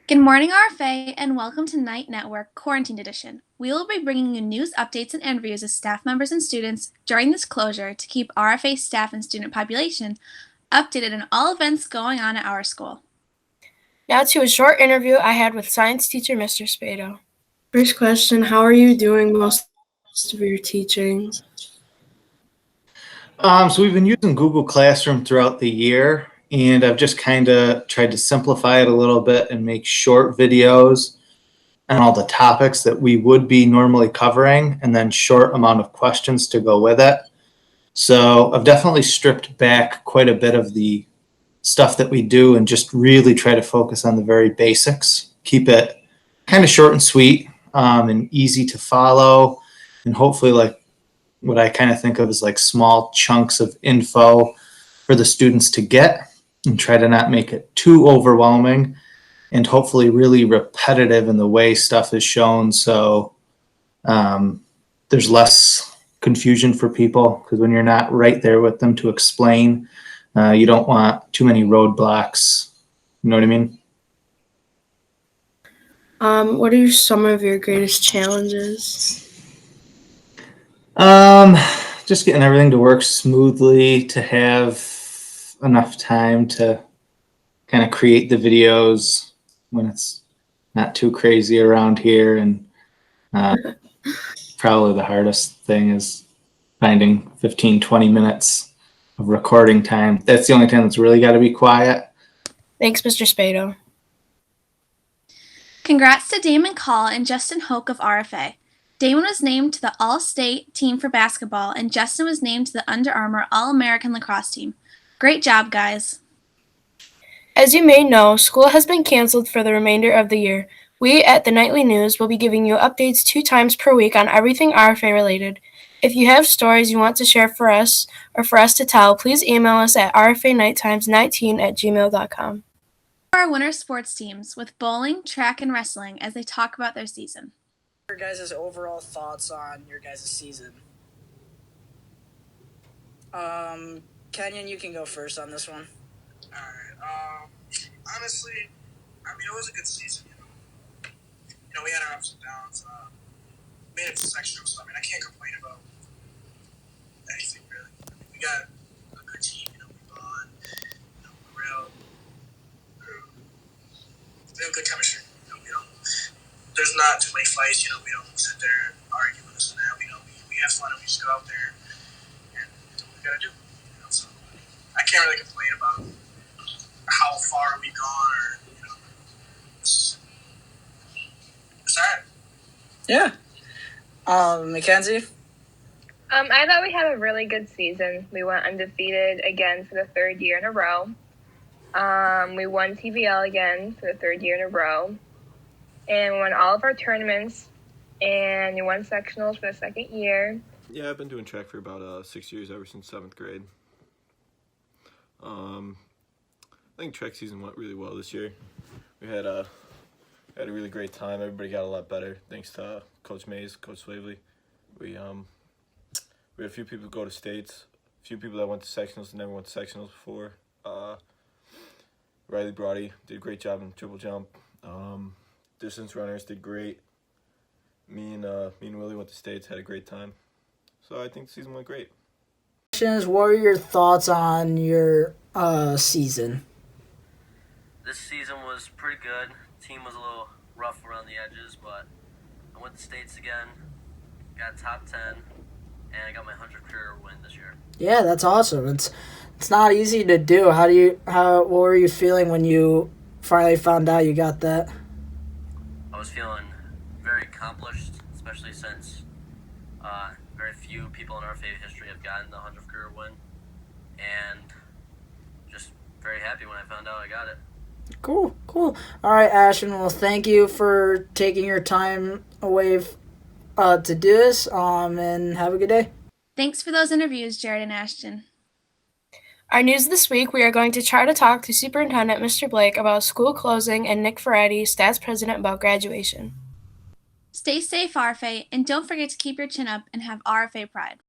Good morning, RFA, and welcome to Night Network Quarantine Edition. We will be bringing you news, updates, and interviews with staff members and students during this closure to keep RFA staff and student population updated on all events going on at our school. Now to a short interview I had with science teacher Mr. Spado. First question, how are you doing most of your teaching? So we've been using Google Classroom throughout the year, and I've just kind of tried to simplify it a little bit and make short videos on all the topics that we would be normally covering, and then short amount of questions to go with it. So I've definitely stripped back quite a bit of the stuff that we do and just really try to focus on the very basics. Keep it kind of short and sweet, and easy to follow, and hopefully like what I kind of think of as like small chunks of info for the students to get, and try to not make it too overwhelming, and hopefully really repetitive in the way stuff is shown, so there's less confusion for people, because when you're not right there with them to explain, you don't want too many roadblocks. You know what I mean? What are some of your greatest challenges? Just getting everything to work smoothly, to have enough time to kind of create the videos when it's not too crazy around here. And probably the hardest thing is finding 15-20 minutes of recording time. That's the only time that's really got to be quiet. Thanks, Mr. Spado. Congrats to Damon Call and Justin Hoke of RFA. Damon was named to the All-State team for basketball, and Justin was named to the Under Armour All-American lacrosse team. Great job, guys. As you may know, school has been canceled for the remainder of the year. We at the Nightly News will be giving you updates 2 times per week on everything RFA related. If you have stories you want to share for us or for us to tell, please email us at rfanightimes19@gmail.com. Our winter sports teams with bowling, track, and wrestling as they talk about their season. Your guys' overall thoughts on your guys' season? Kenyon, you can go first on this one. Alright, honestly, I mean, it was a good season, we had our ups and downs, made it to sectionals, so I mean, I can't complain about anything, really. I mean, we got a good team, we won, we have good chemistry, there's not too many fights, we don't sit there and argue with this and that, we have fun and we just go out there and do what we gotta do, so I can't really complain about how far we gone or, it's alright. Yeah. Mackenzie? I thought we had a really good season. We went undefeated again for the 3rd year in a row. We won TVL again for the 3rd year in a row. And we won all of our tournaments. And we won sectionals for the 2nd year. Yeah, I've been doing track for about 6 years, ever since 7th grade. I think track season went really well this year. We had a really great time. Everybody got a lot better thanks to Coach Mays, Coach Slavely. We had a few people go to states, a few people that went to sectionals and never went to sectionals before. Riley Brody did a great job in triple jump. Distance runners did great. Me and Willie went to states, had a great time. So I think the season went great. What are your thoughts on your season? This season was pretty good. Team was a little rough around the edges, but I went to states again, got top 10, and I got my 100th career win this year. Yeah, that's awesome. It's not easy to do. What were you feeling when you finally found out you got that? I was feeling very accomplished, especially since very few people in our favorite history have gotten the 100th career win, and just very happy when I found out I got it. Cool. All right, Ashton. Well, thank you for taking your time away to do this, and have a good day. Thanks for those interviews, Jared and Ashton. Our news this week, we are going to try to talk to Superintendent Mr. Blake about school closing and Nick Ferretti, Stats President, about graduation. Stay safe, RFA, and don't forget to keep your chin up and have RFA pride.